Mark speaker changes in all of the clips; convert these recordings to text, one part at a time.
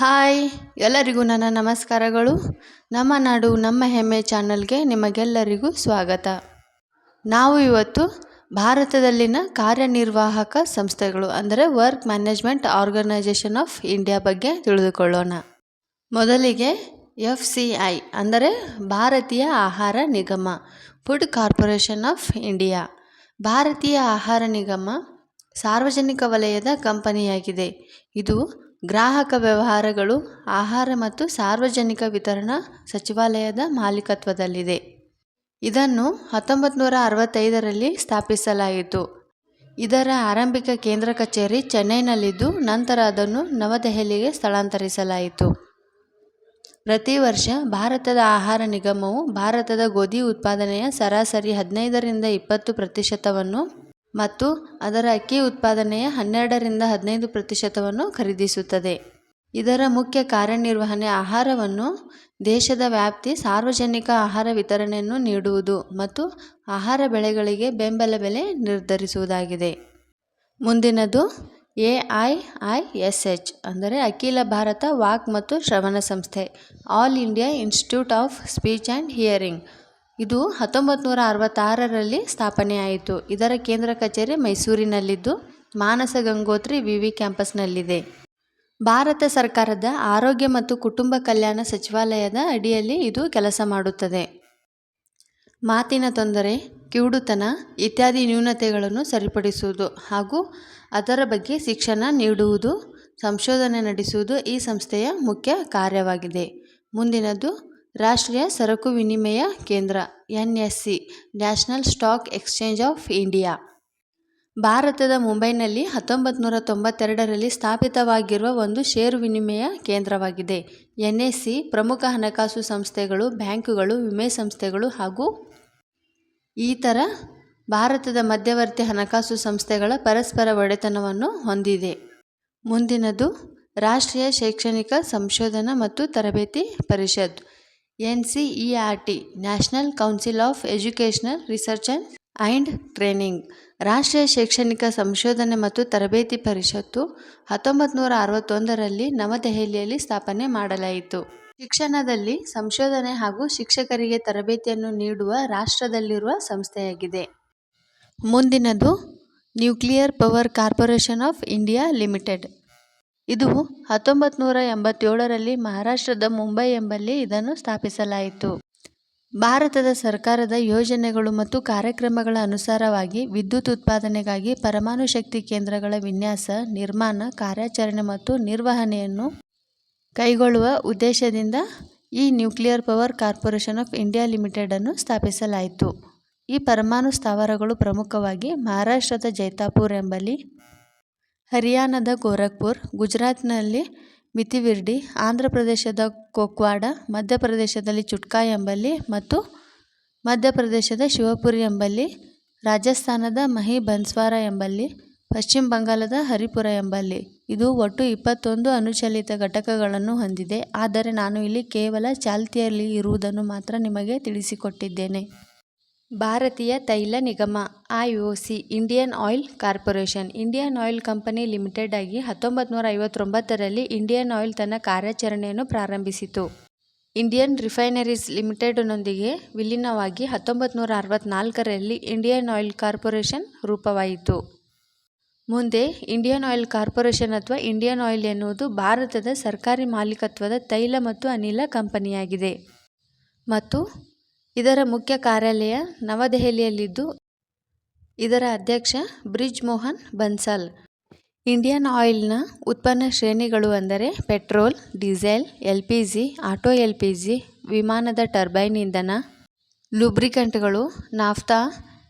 Speaker 1: Hi ಎಲ್ಲರಿಗೂ ನನ್ನ ನಮಸ್ಕಾರಗಳು. ನಮ್ಮ ನಾಡು ನಮ್ಮ ಹೆಮ್ಮೆ ಚಾನಲ್ಗೆ ನಿಮಗೆಲ್ಲರಿಗೂ ಸ್ವಾಗತ. ನಾವು ಇವತ್ತು ಭಾರತದಲ್ಲಿನ ಕಾರ್ಯನಿರ್ವಾಹಕ ಸಂಸ್ಥೆಗಳು ಅಂದರೆ work management organisation of India ಬಗ್ಗೆ ತಿಳಿದುಕೊಳ್ಳೋಣ. ಮೊದಲಿಗೆ FCI ಅಂದರೆ ಭಾರತೀಯ ಆಹಾರ ನಿಗಮ, ಫುಡ್ ಕಾರ್ಪೊರೇಷನ್ ಆಫ್ ಇಂಡಿಯಾ. ಭಾರತೀಯ ಆಹಾರ ನಿಗಮ ಸಾರ್ವಜನಿಕ ವಲಯದ ಕಂಪನಿಯಾಗಿದೆ. ಇದು ಗ್ರಾಹಕ ವ್ಯವಹಾರಗಳು, ಆಹಾರ ಮತ್ತು ಸಾರ್ವಜನಿಕ ವಿತರಣಾ ಸಚಿವಾಲಯದ ಮಾಲೀಕತ್ವದಲ್ಲಿದೆ. ಇದನ್ನು 1965ರಲ್ಲಿ ಸ್ಥಾಪಿಸಲಾಯಿತು. ಇದರ ಆರಂಭಿಕ ಕೇಂದ್ರ ಕಚೇರಿ ಚೆನ್ನೈನಲ್ಲಿದ್ದು ನಂತರ ಅದನ್ನು ನವದೆಹಲಿಗೆ ಸ್ಥಳಾಂತರಿಸಲಾಯಿತು. ಪ್ರತಿ ವರ್ಷ ಭಾರತದ ಆಹಾರ ನಿಗಮವು ಭಾರತದ ಗೋಧಿ ಉತ್ಪಾದನೆಯ ಸರಾಸರಿ 15% ಮತ್ತು ಅದರ ಅಕ್ಕಿ ಉತ್ಪಾದನೆಯ 12-15% ಖರೀದಿಸುತ್ತದೆ. ಇದರ ಮುಖ್ಯ ಕಾರ್ಯನಿರ್ವಹಣೆ ಆಹಾರವನ್ನು ದೇಶದ ವ್ಯಾಪ್ತಿ ಸಾರ್ವಜನಿಕ ಆಹಾರ ವಿತರಣೆಯನ್ನು ನೀಡುವುದು ಮತ್ತು ಆಹಾರ ಬೆಳೆಗಳಿಗೆ ಬೆಂಬಲ ಬೆಲೆ ನಿರ್ಧರಿಸುವುದಾಗಿದೆ. ಮುಂದಿನದು AIISH ಅಂದರೆ ಅಖಿಲ ಭಾರತ ವಾಕ್ ಮತ್ತು ಶ್ರವಣ ಸಂಸ್ಥೆ, all India institute of speech and hearing. ಇದು 1966ರಲ್ಲಿ ಸ್ಥಾಪನೆಯಾಯಿತು. ಇದರ ಕೇಂದ್ರ ಕಚೇರಿ ಮೈಸೂರಿನಲ್ಲಿದ್ದು ಮಾನಸ ಗಂಗೋತ್ರಿ ವಿವಿ ಕ್ಯಾಂಪಸ್ನಲ್ಲಿದೆ. ಭಾರತ ಸರ್ಕಾರದ ಆರೋಗ್ಯ ಮತ್ತು ಕುಟುಂಬ ಕಲ್ಯಾಣ ಸಚಿವಾಲಯದ ಅಡಿಯಲ್ಲಿ ಇದು ಕೆಲಸ ಮಾಡುತ್ತದೆ. ಮಾತಿನ ತೊಂದರೆ, ಕಿವುಡುತನ ಇತ್ಯಾದಿ ನ್ಯೂನತೆಗಳನ್ನು ಸರಿಪಡಿಸುವುದು ಹಾಗೂ ಅದರ ಬಗ್ಗೆ ಶಿಕ್ಷಣ ನೀಡುವುದು, ಸಂಶೋಧನೆ ನಡೆಸುವುದು ಈ ಸಂಸ್ಥೆಯ ಮುಖ್ಯ ಕಾರ್ಯವಾಗಿದೆ. ಮುಂದಿನದು ರಾಷ್ಟ್ರೀಯ ಸರಕು ವಿನಿಮಯ ಕೇಂದ್ರ NSE, national stock exchange of India. ಭಾರತದ ಮುಂಬೈನಲ್ಲಿ 1992ರಲ್ಲಿ ಸ್ಥಾಪಿತವಾಗಿರುವ ಒಂದು ಷೇರು ವಿನಿಮಯ ಕೇಂದ್ರವಾಗಿದೆ. NSE ಪ್ರಮುಖ ಹಣಕಾಸು ಸಂಸ್ಥೆಗಳು, ಬ್ಯಾಂಕುಗಳು, ವಿಮೆ ಸಂಸ್ಥೆಗಳು ಹಾಗೂ ಇತರ ಭಾರತದ ಮಧ್ಯವರ್ತಿ ಹಣಕಾಸು ಸಂಸ್ಥೆಗಳ ಪರಸ್ಪರ ಒಡೆತನವನ್ನು ಹೊಂದಿದೆ. ಮುಂದಿನದು ರಾಷ್ಟ್ರೀಯ ಶೈಕ್ಷಣಿಕ ಸಂಶೋಧನಾ ಮತ್ತು ತರಬೇತಿ ಪರಿಷತ್ NCERT, national council of educational research and training. ರಾಷ್ಟ್ರೀಯ ಶೈಕ್ಷಣಿಕ ಸಂಶೋಧನೆ ಮತ್ತು ತರಬೇತಿ ಪರಿಷತ್ತು 1961ರಲ್ಲಿ ನವದೆಹಲಿಯಲ್ಲಿ ಸ್ಥಾಪನೆ ಮಾಡಲಾಯಿತು. ಶಿಕ್ಷಣದಲ್ಲಿ ಸಂಶೋಧನೆ ಹಾಗೂ ಶಿಕ್ಷಕರಿಗೆ ತರಬೇತಿಯನ್ನು ನೀಡುವ ರಾಷ್ಟ್ರದಲ್ಲಿರುವ ಸಂಸ್ಥೆಯಾಗಿದೆ. ಮುಂದಿನದು nuclear power corporation of India limited. ಇದು 1987ರಲ್ಲಿ ಮಹಾರಾಷ್ಟ್ರದ ಮುಂಬೈ ಎಂಬಲ್ಲಿ ಇದನ್ನು ಸ್ಥಾಪಿಸಲಾಯಿತು. ಭಾರತದ ಸರ್ಕಾರದ ಯೋಜನೆಗಳು ಮತ್ತು ಕಾರ್ಯಕ್ರಮಗಳ ಅನುಸಾರವಾಗಿ ವಿದ್ಯುತ್ ಉತ್ಪಾದನೆಗಾಗಿ ಪರಮಾಣು ಶಕ್ತಿ ಕೇಂದ್ರಗಳ ವಿನ್ಯಾಸ, ನಿರ್ಮಾಣ, ಕಾರ್ಯಾಚರಣೆ ಮತ್ತು ನಿರ್ವಹಣೆಯನ್ನು ಕೈಗೊಳ್ಳುವ ಉದ್ದೇಶದಿಂದ ಈ nuclear power corporation of India limited ಅನ್ನು ಸ್ಥಾಪಿಸಲಾಯಿತು. ಈ ಪರಮಾಣು ಸ್ಥಾವರಗಳು ಪ್ರಮುಖವಾಗಿ ಮಹಾರಾಷ್ಟ್ರದ ಜೈತಾಪುರ್ ಎಂಬಲ್ಲಿ, ಹರಿಯಾಣದ ಗೋರಖ್ಪುರ್, ಗುಜರಾತ್ನಲ್ಲಿ ಮಿತಿವಿರ್ಡಿ, ಆಂಧ್ರಪ್ರದೇಶದ ಕೋಕ್ವಾಡ, ಮಧ್ಯಪ್ರದೇಶದಲ್ಲಿ ಚುಟ್ಕಾ ಎಂಬಲ್ಲಿ ಮತ್ತು ಮಧ್ಯಪ್ರದೇಶದ ಶಿವಪುರಿ ಎಂಬಲ್ಲಿ, ರಾಜಸ್ಥಾನದ ಮಹಿ ಬನ್ಸ್ವಾರ ಎಂಬಲ್ಲಿ, ಪಶ್ಚಿಮ ಬಂಗಾಳದ ಹರಿಪುರ ಎಂಬಲ್ಲಿ. ಇದು ಒಟ್ಟು 21 ಅಣುಚಲಿತ ಘಟಕಗಳನ್ನು ಹೊಂದಿದೆ. ಆದರೆ ನಾನು ಇಲ್ಲಿ ಕೇವಲ ಚಾಲ್ತಿಯಲ್ಲಿ ಇರುವುದನ್ನು ಮಾತ್ರ ನಿಮಗೆ ತಿಳಿಸಿಕೊಟ್ಟಿದ್ದೇನೆ. ಭಾರತೀಯ ತೈಲ ನಿಗಮ IOC, Indian oil corporation, Indian oil company limited ಆಗಿ 1959ರಲ್ಲಿ ಇಂಡಿಯನ್ ಆಯಿಲ್ ತನ್ನ ಕಾರ್ಯಾಚರಣೆಯನ್ನು ಪ್ರಾರಂಭಿಸಿತು. ಇಂಡಿಯನ್ ರಿಫೈನರೀಸ್ ಲಿಮಿಟೆಡ್ನೊಂದಿಗೆ ವಿಲೀನವಾಗಿ 1964ರಲ್ಲಿ ಇಂಡಿಯನ್ ಆಯಿಲ್ ಕಾರ್ಪೊರೇಷನ್ ರೂಪವಾಯಿತು. ಮುಂದೆ ಇಂಡಿಯನ್ ಆಯಿಲ್ ಕಾರ್ಪೊರೇಷನ್ ಅಥವಾ ಇಂಡಿಯನ್ ಆಯಿಲ್ ಎನ್ನುವುದು ಭಾರತದ ಸರ್ಕಾರಿ ಮಾಲೀಕತ್ವದ ತೈಲ ಮತ್ತು ಅನಿಲ ಕಂಪನಿಯಾಗಿದೆ ಮತ್ತು ಇದರ ಮುಖ್ಯ ಕಾರ್ಯಾಲಯ ನವದೆಹಲಿಯಲ್ಲಿದ್ದು ಇದರ ಅಧ್ಯಕ್ಷ ಬ್ರಿಜ್ ಮೋಹನ್ ಬನ್ಸಾಲ್. ಇಂಡಿಯನ್ ಆಯಿಲ್ನ ಉತ್ಪನ್ನ ಶ್ರೇಣಿಗಳು ಅಂದರೆ petrol, diesel, LPG, auto LPG, ವಿಮಾನದ ಟರ್ಬೈನ್ ಇಂಧನ, ಲೂಬ್ರಿಕೆಂಟ್ಗಳು, ನಾಫ್ತಾ,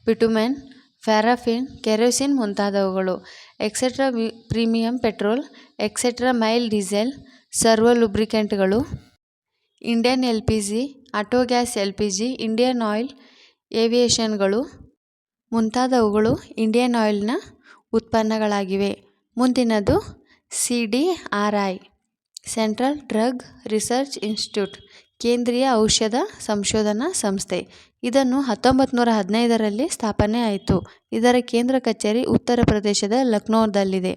Speaker 1: ಬಿಟುಮೆನ್, ಪ್ಯಾರಾಫಿನ್, ಕೆರೋಸಿನ್ ಮುಂತಾದವುಗಳು, extra premium petrol, extra mile diesel, servo ಲೂಬ್ರಿಕೆಂಟ್ಗಳು, Indian LPG, auto gas LPG, Indian oil, ಏವಿಯೇಷನ್ಗಳು ಮುಂತಾದವುಗಳು ಇಂಡಿಯನ್ ಆಯಿಲ್ನ ಉತ್ಪನ್ನಗಳಾಗಿವೆ. ಮುಂದಿನದು CDRI, central drug research institute, ಕೇಂದ್ರೀಯ ಔಷಧ ಸಂಶೋಧನಾ ಸಂಸ್ಥೆ. ಇದನ್ನು 1915ರಲ್ಲಿ ಸ್ಥಾಪನೆ ಆಯಿತು. ಇದರ ಕೇಂದ್ರ ಕಚೇರಿ ಉತ್ತರ ಪ್ರದೇಶದ ಲಕ್ನೋದಲ್ಲಿದೆ.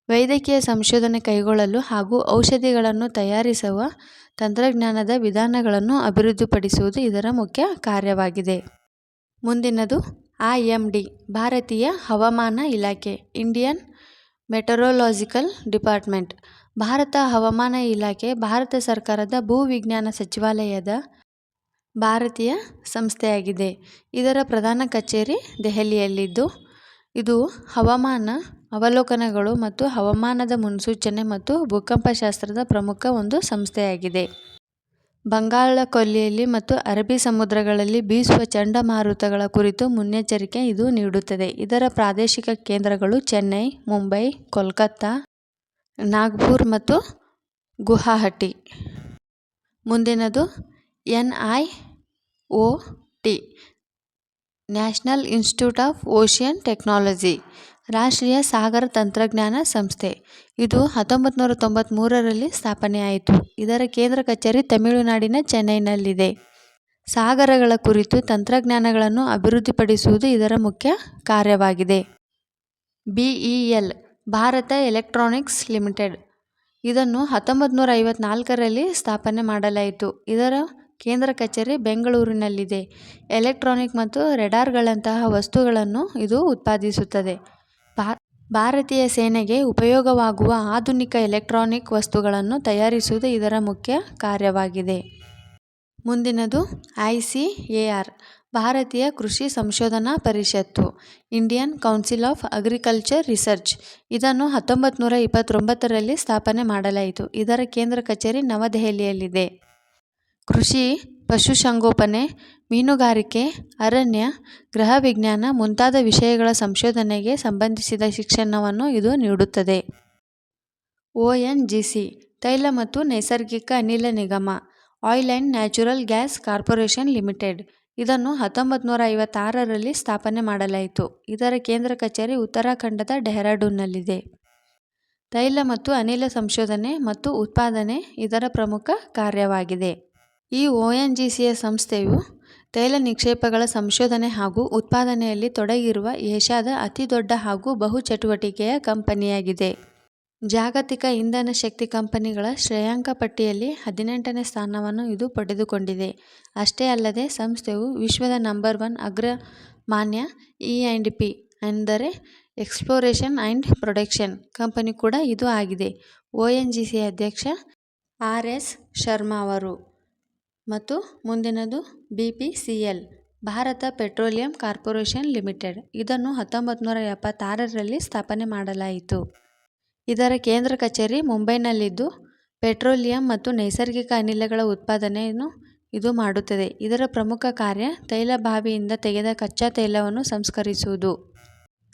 Speaker 1: ವೈದ್ಯಕೀಯ ಸಂಶೋಧನೆ ಕೈಗೊಳ್ಳಲು ಹಾಗೂ ಔಷಧಿಗಳನ್ನು ತಯಾರಿಸುವ ತಂತ್ರಜ್ಞಾನದ ವಿಧಾನಗಳನ್ನು ಅಭಿವೃದ್ಧಿಪಡಿಸುವುದು ಇದರ ಮುಖ್ಯ ಕಾರ್ಯವಾಗಿದೆ. ಮುಂದಿನದು IMD ಭಾರತೀಯ ಹವಾಮಾನ ಇಲಾಖೆ ಇಂಡಿಯನ್ ಮೆಟರೊಲಾಜಿಕಲ್ ಡಿಪಾರ್ಟ್ಮೆಂಟ್. ಭಾರತ ಹವಾಮಾನ ಇಲಾಖೆ ಭಾರತ ಸರ್ಕಾರದ ಭೂವಿಜ್ಞಾನ ಸಚಿವಾಲಯದ ಭಾರತೀಯ ಸಂಸ್ಥೆಯಾಗಿದೆ. ಇದರ ಪ್ರಧಾನ ಕಚೇರಿ ದೆಹಲಿಯಲ್ಲಿದ್ದು, ಇದು ಹವಾಮಾನ ಅವಲೋಕನಗಳು ಮತ್ತು ಹವಾಮಾನದ ಮುನ್ಸೂಚನೆ ಮತ್ತು ಭೂಕಂಪಶಾಸ್ತ್ರದ ಪ್ರಮುಖ ಒಂದು ಸಂಸ್ಥೆಯಾಗಿದೆ. ಬಂಗಾಳ ಕೊಲ್ಲಿಯಲ್ಲಿ ಮತ್ತು ಅರಬ್ಬಿ ಸಮುದ್ರಗಳಲ್ಲಿ ಬೀಸುವ ಚಂಡಮಾರುತಗಳ ಕುರಿತು ಮುನ್ನೆಚ್ಚರಿಕೆ ಇದು ನೀಡುತ್ತದೆ. ಇದರ ಪ್ರಾದೇಶಿಕ ಕೇಂದ್ರಗಳು ಚೆನ್ನೈ, ಮುಂಬೈ, ಕೋಲ್ಕತ್ತಾ, ನಾಗ್ಪುರ್ ಮತ್ತು ಗುವಾಹಟಿ. ಮುಂದಿನದು NIOT national institute of ocean technology ರಾಷ್ಟ್ರೀಯ ಸಾಗರ ತಂತ್ರಜ್ಞಾನ ಸಂಸ್ಥೆ. ಇದು 1993ರಲ್ಲಿ ಸ್ಥಾಪನೆಯಾಯಿತು. ಇದರ ಕೇಂದ್ರ ಕಚೇರಿ ತಮಿಳುನಾಡಿನ ಚೆನ್ನೈನಲ್ಲಿದೆ. ಸಾಗರಗಳ ಕುರಿತು ತಂತ್ರಜ್ಞಾನಗಳನ್ನು ಅಭಿವೃದ್ಧಿಪಡಿಸುವುದು ಇದರ ಮುಖ್ಯ ಕಾರ್ಯವಾಗಿದೆ. BEL Bharat electronics limited. ಇದನ್ನು 1954ರಲ್ಲಿ ಸ್ಥಾಪನೆ ಮಾಡಲಾಯಿತು. ಇದರ ಕೇಂದ್ರ ಕಚೇರಿ ಬೆಂಗಳೂರಿನಲ್ಲಿದೆ. ಎಲೆಕ್ಟ್ರಾನಿಕ್ ಮತ್ತು ರೇಡಾರ್ಗಳಂತಹ ವಸ್ತುಗಳನ್ನು ಇದು ಉತ್ಪಾದಿಸುತ್ತದೆ. ಭಾರತೀಯ ಸೇನೆಗೆ ಉಪಯೋಗವಾಗುವ ಆಧುನಿಕ ಎಲೆಕ್ಟ್ರಾನಿಕ್ ವಸ್ತುಗಳನ್ನು ತಯಾರಿಸುವುದು ಇದರ ಮುಖ್ಯ ಕಾರ್ಯವಾಗಿದೆ. ಮುಂದಿನದು ICAR ಭಾರತೀಯ ಕೃಷಿ ಸಂಶೋಧನಾ ಪರಿಷತ್ತು Indian council of agriculture research. ಇದನ್ನು 1929ರಲ್ಲಿ ಸ್ಥಾಪನೆ ಮಾಡಲಾಯಿತು. ಇದರ ಕೇಂದ್ರ ಕಚೇರಿ ನವದೆಹಲಿಯಲ್ಲಿದೆ. ಕೃಷಿ, ಪಶುಸಂಗೋಪನೆ, ಮೀನುಗಾರಿಕೆ, ಅರಣ್ಯ, ಗೃಹವಿಜ್ಞಾನ ಮುಂತಾದ ವಿಷಯಗಳ ಸಂಶೋಧನೆಗೆ ಸಂಬಂಧಿಸಿದ ಶಿಕ್ಷಣವನ್ನು ಇದು ನೀಡುತ್ತದೆ. ONGC ತೈಲ ಮತ್ತು ನೈಸರ್ಗಿಕ ಅನಿಲ ನಿಗಮ oil and natural gas corporation limited. ಇದನ್ನು 1956ರಲ್ಲಿ ಸ್ಥಾಪನೆ ಮಾಡಲಾಯಿತು. ಇದರ ಕೇಂದ್ರ ಕಚೇರಿ ಉತ್ತರಾಖಂಡದ ಡೆಹ್ರಾಡೂನ್ನಲ್ಲಿದೆ. ತೈಲ ಮತ್ತು ಅನಿಲ ಸಂಶೋಧನೆ ಮತ್ತು ಉತ್ಪಾದನೆ ಇದರ ಪ್ರಮುಖ ಕಾರ್ಯವಾಗಿದೆ. ಈ ONGCಯ ಸಂಸ್ಥೆಯು ತೈಲ ನಿಕ್ಷೇಪಗಳ ಸಂಶೋಧನೆ ಹಾಗೂ ಉತ್ಪಾದನೆಯಲ್ಲಿ ತೊಡಗಿರುವ ಏಷ್ಯಾದ ಅತಿದೊಡ್ಡ ಹಾಗೂ ಬಹುಚಟುವಟಿಕೆಯ ಕಂಪನಿಯಾಗಿದೆ. ಜಾಗತಿಕ ಇಂಧನ ಶಕ್ತಿ ಕಂಪನಿಗಳ ಶ್ರೇಯಾಂಕ ಪಟ್ಟಿಯಲ್ಲಿ 18ನೇ ಸ್ಥಾನವನ್ನು ಇದು ಪಡೆದುಕೊಂಡಿದೆ. ಅಷ್ಟೇ ಅಲ್ಲದೆ ಸಂಸ್ಥೆಯು ವಿಶ್ವದ ನಂಬರ್ 1 ಅಗ್ರಮಾನ್ಯ E&P ಅಂದರೆ ಎಕ್ಸ್ಪ್ಲೋರೇಷನ್ ಆ್ಯಂಡ್ ಪ್ರೊಡಕ್ಷನ್ ಕಂಪನಿ ಕೂಡ ಇದು ಆಗಿದೆ. ONGC ಅಧ್ಯಕ್ಷ RS ಶರ್ಮಾ ಅವರು. ಮತ್ತು ಮುಂದಿನದು BPCL Bharat petroleum corporation limited. ಇದನ್ನು 1976ರಲ್ಲಿ ಸ್ಥಾಪನೆ ಮಾಡಲಾಯಿತು. ಇದರ ಕೇಂದ್ರ ಕಚೇರಿ ಮುಂಬೈನಲ್ಲಿದ್ದು, ಪೆಟ್ರೋಲಿಯಂ ಮತ್ತು ನೈಸರ್ಗಿಕ ಅನಿಲಗಳ ಉತ್ಪಾದನೆಯನ್ನು ಇದು ಮಾಡುತ್ತದೆ. ಇದರ ಪ್ರಮುಖ ಕಾರ್ಯ ತೈಲ ಬಾವಿಯಿಂದ ತೆಗೆದ ಕಚ್ಚಾ ತೈಲವನ್ನು ಸಂಸ್ಕರಿಸುವುದು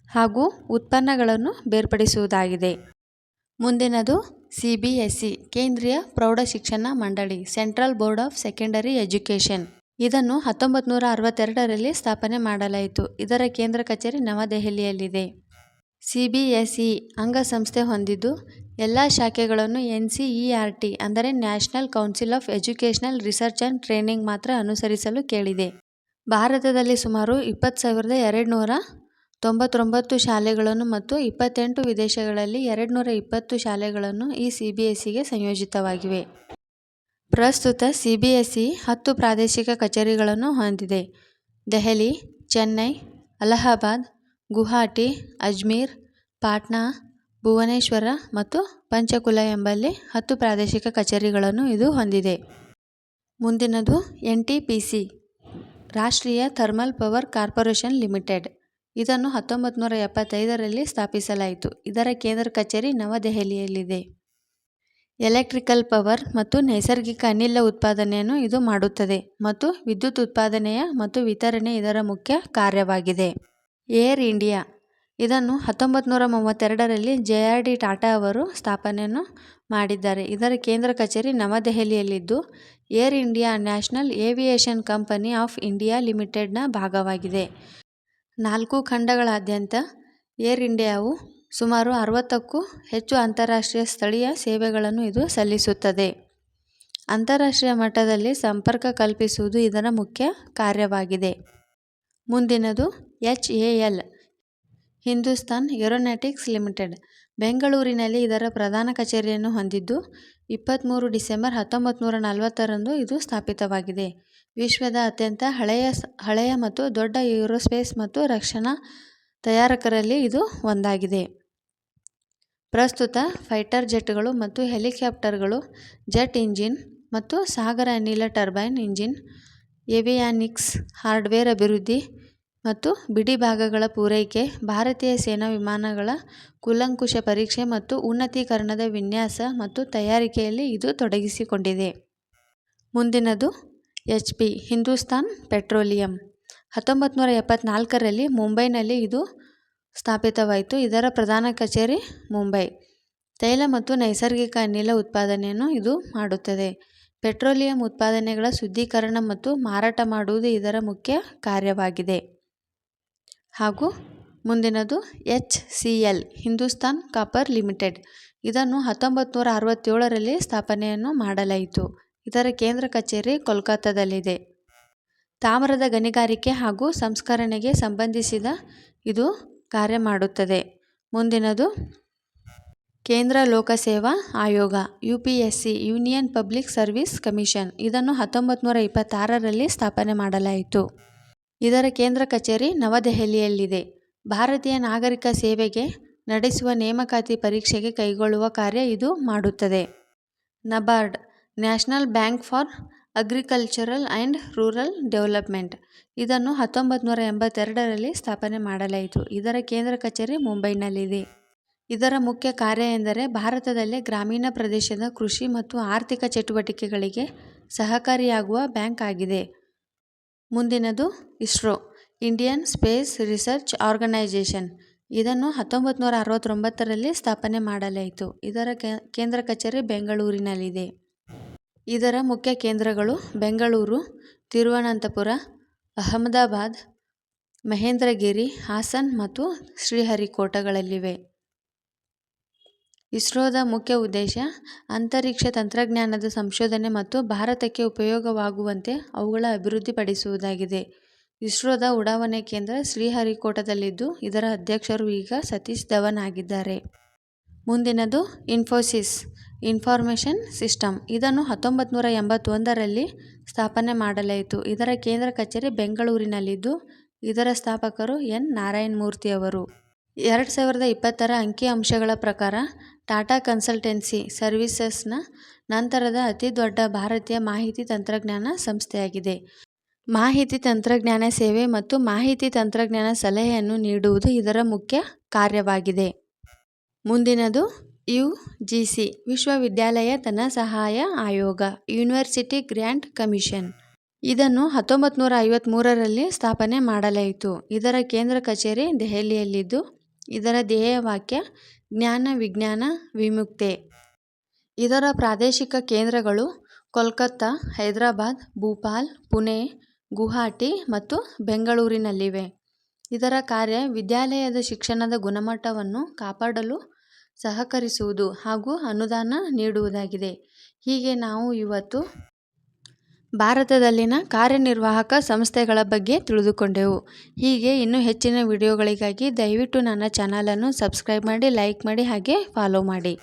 Speaker 1: ಹಾಗೂ ಉತ್ಪನ್ನಗಳನ್ನು ಬೇರ್ಪಡಿಸುವುದಾಗಿದೆ. ಮುಂದಿನದು CBSE ಕೇಂದ್ರೀಯ ಪ್ರೌಢಶಿಕ್ಷಣ ಮಂಡಳಿ central board of secondary education. ಇದನ್ನು 1962ರಲ್ಲಿ ಸ್ಥಾಪನೆ ಮಾಡಲಾಯಿತು. ಇದರ ಕೇಂದ್ರ ಕಚೇರಿ ನವದೆಹಲಿಯಲ್ಲಿದೆ. CBSE ಅಂಗಸಂಸ್ಥೆ ಹೊಂದಿದ್ದು ಎಲ್ಲ ಶಾಖೆಗಳನ್ನು NCERT ಅಂದರೆ national council of educational research and training ಮಾತ್ರ ಅನುಸರಿಸಲು ಕೇಳಿದೆ. ಭಾರತದಲ್ಲಿ ಸುಮಾರು 20,299 ಶಾಲೆಗಳನ್ನು ಮತ್ತು 28 ವಿದೇಶಗಳಲ್ಲಿ 220 ಶಾಲೆಗಳನ್ನು ಈ CBSEಗೆ ಸಂಯೋಜಿತವಾಗಿವೆ. ಪ್ರಸ್ತುತ CBSE 10 ಪ್ರಾದೇಶಿಕ ಕಚೇರಿಗಳನ್ನು ಹೊಂದಿದೆ. ದೆಹಲಿ, ಚೆನ್ನೈ, ಅಲಹಾಬಾದ್, ಗುವಾಹಟಿ, ಅಜ್ಮೀರ್, ಪಾಟ್ನಾ, ಭುವನೇಶ್ವರ ಮತ್ತು ಪಂಚಕುಲ ಎಂಬಲ್ಲಿ 10 ಪ್ರಾದೇಶಿಕ ಕಚೇರಿಗಳನ್ನು ಇದು ಹೊಂದಿದೆ. ಮುಂದಿನದು NTPC ರಾಷ್ಟ್ರೀಯ ಥರ್ಮಲ್ ಪವರ್ ಕಾರ್ಪೊರೇಷನ್ ಲಿಮಿಟೆಡ್. ಇದನ್ನು 1975ರಲ್ಲಿ ಸ್ಥಾಪಿಸಲಾಯಿತು. ಇದರ ಕೇಂದ್ರ ಕಚೇರಿ ನವದೆಹಲಿಯಲ್ಲಿದೆ. ಎಲೆಕ್ಟ್ರಿಕಲ್ ಪವರ್ ಮತ್ತು ನೈಸರ್ಗಿಕ ಅನಿಲ ಉತ್ಪಾದನೆಯನ್ನು ಇದು ಮಾಡುತ್ತದೆ ಮತ್ತು ವಿದ್ಯುತ್ ಉತ್ಪಾದನೆಯ ಮತ್ತು ವಿತರಣೆ ಇದರ ಮುಖ್ಯ ಕಾರ್ಯವಾಗಿದೆ. ಏರ್ ಇಂಡಿಯಾ ಇದನ್ನು 1932ರಲ್ಲಿ JRD ಟಾಟಾ ಅವರು ಸ್ಥಾಪನೆಯನ್ನು ಮಾಡಿದ್ದಾರೆ. ಇದರ ಕೇಂದ್ರ ಕಚೇರಿ ನವದೆಹಲಿಯಲ್ಲಿದ್ದು, air India national aviation company of India ಲಿಮಿಟೆಡ್ನ ಭಾಗವಾಗಿದೆ. 4 ಖಂಡಗಳಾದ್ಯಂತ ಏರ್ ಇಂಡಿಯಾವು ಸುಮಾರು 60ಕ್ಕೂ ಹೆಚ್ಚು ಅಂತಾರಾಷ್ಟ್ರೀಯ ಸ್ಥಳೀಯ ಸೇವೆಗಳನ್ನು ಇದು ಸಲ್ಲಿಸುತ್ತದೆ. ಅಂತಾರಾಷ್ಟ್ರೀಯ ಮಟ್ಟದಲ್ಲಿ ಸಂಪರ್ಕ ಕಲ್ಪಿಸುವುದು ಇದರ ಮುಖ್ಯ ಕಾರ್ಯವಾಗಿದೆ. ಮುಂದಿನದು HAL ಹಿಂದೂಸ್ತಾನ್ ಏರೋನಾಟಿಕ್ಸ್ ಲಿಮಿಟೆಡ್ ಬೆಂಗಳೂರಿನಲ್ಲಿ ಇದರ ಪ್ರಧಾನ ಕಚೇರಿಯನ್ನು ಹೊಂದಿದ್ದು 23 ಡಿಸೆಂಬರ್ 1940ರಂದು ಇದು ಸ್ಥಾಪಿತವಾಗಿದೆ. ವಿಶ್ವದ ಅತ್ಯಂತ ಹಳೆಯ ಮತ್ತು ದೊಡ್ಡ ಏರೋಸ್ಪೇಸ್ ಮತ್ತು ರಕ್ಷಣಾ ತಯಾರಕರಲ್ಲಿ ಇದು ಒಂದಾಗಿದೆ. ಪ್ರಸ್ತುತ ಫೈಟರ್ ಜೆಟ್ಗಳು ಮತ್ತು ಹೆಲಿಕಾಪ್ಟರ್ಗಳು, ಜೆಟ್ ಇಂಜಿನ್ ಮತ್ತು ಸಾಗರ ಅನಿಲ ಟರ್ಬೈನ್ ಇಂಜಿನ್, ಏವಿಯಾನಿಕ್ಸ್, ಹಾರ್ಡ್ವೇರ್ ಅಭಿವೃದ್ಧಿ ಮತ್ತು ಬಿಡಿ ಭಾಗಗಳ ಪೂರೈಕೆ, ಭಾರತೀಯ ಸೇನಾ ವಿಮಾನಗಳ ಕೂಲಂಕುಷ ಪರೀಕ್ಷೆ ಮತ್ತು ಉನ್ನತೀಕರಣದ ವಿನ್ಯಾಸ ಮತ್ತು ತಯಾರಿಕೆಯಲ್ಲಿ ಇದು ತೊಡಗಿಸಿಕೊಂಡಿದೆ. ಮುಂದಿನದು HP ಹಿಂದೂಸ್ತಾನ್ ಪೆಟ್ರೋಲಿಯಂ. 1974ರಲ್ಲಿ ಮುಂಬೈನಲ್ಲಿ ಇದು ಸ್ಥಾಪಿತವಾಯಿತು. ಇದರ ಪ್ರಧಾನ ಕಚೇರಿ ಮುಂಬೈ. ತೈಲ ಮತ್ತು ನೈಸರ್ಗಿಕ ಅನಿಲ ಉತ್ಪಾದನೆಯನ್ನು ಇದು ಮಾಡುತ್ತದೆ. ಪೆಟ್ರೋಲಿಯಂ ಉತ್ಪಾದನೆಗಳ ಶುದ್ಧೀಕರಣ ಮತ್ತು ಮಾರಾಟ ಮಾಡುವುದು ಇದರ ಮುಖ್ಯ ಕಾರ್ಯವಾಗಿದೆ. ಹಾಗೂ ಮುಂದಿನದು HCL ಹಿಂದೂಸ್ತಾನ್ ಕಾಪರ್ ಲಿಮಿಟೆಡ್. ಇದನ್ನು 1967ರಲ್ಲಿ ಸ್ಥಾಪನೆಯನ್ನು ಮಾಡಲಾಯಿತು. ಇದರ ಕೇಂದ್ರ ಕಚೇರಿ ಕೋಲ್ಕತ್ತಾದಲ್ಲಿದೆ. ತಾಮ್ರದ ಗಣಿಗಾರಿಕೆ ಹಾಗೂ ಸಂಸ್ಕರಣೆಗೆ ಸಂಬಂಧಿಸಿದ ಇದು ಕಾರ್ಯ ಮಾಡುತ್ತದೆ. ಮುಂದಿನದು ಕೇಂದ್ರ ಲೋಕಸೇವಾ ಆಯೋಗ UPSC union public service commission. ಇದನ್ನು 1926ರಲ್ಲಿ ಸ್ಥಾಪನೆ ಮಾಡಲಾಯಿತು. ಇದರ ಕೇಂದ್ರ ಕಚೇರಿ ನವದೆಹಲಿಯಲ್ಲಿದೆ. ಭಾರತೀಯ ನಾಗರಿಕ ಸೇವೆಗೆ ನಡೆಸುವ ನೇಮಕಾತಿ ಪರೀಕ್ಷೆಗೆ ಕೈಗೊಳ್ಳುವ ಕಾರ್ಯ ಇದು ಮಾಡುತ್ತದೆ. NABARD national bank for agricultural and rural development. ಇದನ್ನು 1982ರಲ್ಲಿ ಸ್ಥಾಪನೆ ಮಾಡಲಾಯಿತು. ಇದರ ಕೇಂದ್ರ ಕಚೇರಿ ಮುಂಬೈನಲ್ಲಿದೆ. ಇದರ ಮುಖ್ಯ ಕಾರ್ಯ ಎಂದರೆ ಭಾರತದಲ್ಲೇ ಗ್ರಾಮೀಣ ಪ್ರದೇಶದ ಕೃಷಿ ಮತ್ತು ಆರ್ಥಿಕ ಚಟುವಟಿಕೆಗಳಿಗೆ ಸಹಕಾರಿಯಾಗುವ ಬ್ಯಾಂಕ್ ಆಗಿದೆ. ಮುಂದಿನದು ISRO Indian space research organisation. ಇದನ್ನು 1969ರಲ್ಲಿ ಸ್ಥಾಪನೆ ಮಾಡಲಾಯಿತು. ಇದರ ಕೇಂದ್ರ ಕಚೇರಿ ಬೆಂಗಳೂರಿನಲ್ಲಿದೆ. ಇದರ ಮುಖ್ಯ ಕೇಂದ್ರಗಳು ಬೆಂಗಳೂರು, ತಿರುವನಂತಪುರ, ಅಹಮದಾಬಾದ್, ಮಹೇಂದ್ರಗಿರಿ, ಹಾಸನ್ ಮತ್ತು ಶ್ರೀಹರಿಕೋಟಗಳಲ್ಲಿವೆ. ಇಸ್ರೋದ ಮುಖ್ಯ ಉದ್ದೇಶ ಅಂತರಿಕ್ಷ ತಂತ್ರಜ್ಞಾನದ ಸಂಶೋಧನೆ ಮತ್ತು ಭಾರತಕ್ಕೆ ಉಪಯೋಗವಾಗುವಂತೆ ಅವುಗಳ ಅಭಿವೃದ್ಧಿಪಡಿಸುವುದಾಗಿದೆ. ಇಸ್ರೋದ ಉಡಾವಣೆ ಕೇಂದ್ರ ಶ್ರೀಹರಿಕೋಟದಲ್ಲಿದ್ದು ಇದರ ಅಧ್ಯಕ್ಷರು ಈಗ ಸತೀಶ್ ಧವನ್ ಆಗಿದ್ದಾರೆ. ಮುಂದಿನದು ಇನ್ಫೋಸಿಸ್ ಇನ್ಫಾರ್ಮೇಷನ್ ಸಿಸ್ಟಮ್. ಇದನ್ನು 1981ರಲ್ಲಿ ಸ್ಥಾಪನೆ ಮಾಡಲಾಯಿತು. ಇದರ ಕೇಂದ್ರ ಕಚೇರಿ ಬೆಂಗಳೂರಿನಲ್ಲಿದ್ದು ಇದರ ಸ್ಥಾಪಕರು N. ನಾರಾಯಣ ಮೂರ್ತಿ ಅವರು. 2020ರ ಅಂಕಿಅಂಶಗಳ ಪ್ರಕಾರ ಟಾಟಾ ಕನ್ಸಲ್ಟೆನ್ಸಿ ಸರ್ವೀಸಸ್ನ ನಂತರದ ಅತಿ ದೊಡ್ಡ ಭಾರತೀಯ ಮಾಹಿತಿ ತಂತ್ರಜ್ಞಾನ ಸಂಸ್ಥೆಯಾಗಿದೆ. ಮಾಹಿತಿ ತಂತ್ರಜ್ಞಾನ ಸೇವೆ ಮತ್ತು ಮಾಹಿತಿ ತಂತ್ರಜ್ಞಾನ ಸಲಹೆಯನ್ನು ನೀಡುವುದು ಇದರ ಮುಖ್ಯ ಕಾರ್ಯವಾಗಿದೆ. ಮುಂದಿನದು UGC ವಿಶ್ವವಿದ್ಯಾಲಯ ಧನಸಹಾಯ ಆಯೋಗ ಯೂನಿವರ್ಸಿಟಿ ಗ್ರ್ಯಾಂಟ್ ಕಮಿಷನ್. ಇದನ್ನು 1953ರಲ್ಲಿ ಸ್ಥಾಪನೆ ಮಾಡಲಾಯಿತು. ಇದರ ಕೇಂದ್ರ ಕಚೇರಿ ದೆಹಲಿಯಲ್ಲಿದ್ದು ಇದರ ಧ್ಯೇಯವಾಕ್ಯ ಜ್ಞಾನ ವಿಜ್ಞಾನ ವಿಮುಕ್ತೆ. ಇದರ ಪ್ರಾದೇಶಿಕ ಕೇಂದ್ರಗಳು ಕೋಲ್ಕತ್ತಾ, ಹೈದರಾಬಾದ್, ಭೂಪಾಲ್, ಪುಣೆ, ಗುವಾಹಟಿ ಮತ್ತು ಬೆಂಗಳೂರಿನಲ್ಲಿವೆ. ಇದರ ಕಾರ್ಯ ವಿದ್ಯಾಲಯದ ಶಿಕ್ಷಣದ ಗುಣಮಟ್ಟವನ್ನು ಕಾಪಾಡಲು ಸಹಕರಿಸುವುದು ಹಾಗೂ ಅನುದಾನ ನೀಡುವುದಾಗಿದೆ. ಹೀಗೆ ನಾವು ಇವತ್ತು ಭಾರತದಲ್ಲಿನ ಕಾರ್ಯನಿರ್ವಾಹಕ ಸಂಸ್ಥೆಗಳ ಬಗ್ಗೆ ತಿಳಿದುಕೊಂಡೆವು. ಹೀಗೆ ಇನ್ನೂ ಹೆಚ್ಚಿನ ವಿಡಿಯೋಗಳಿಗಾಗಿ ದಯವಿಟ್ಟು ನನ್ನ ಚಾನಲನ್ನು ಸಬ್ಸ್ಕ್ರೈಬ್ ಮಾಡಿ, ಲೈಕ್ ಮಾಡಿ ಹಾಗೆ ಫಾಲೋ ಮಾಡಿ.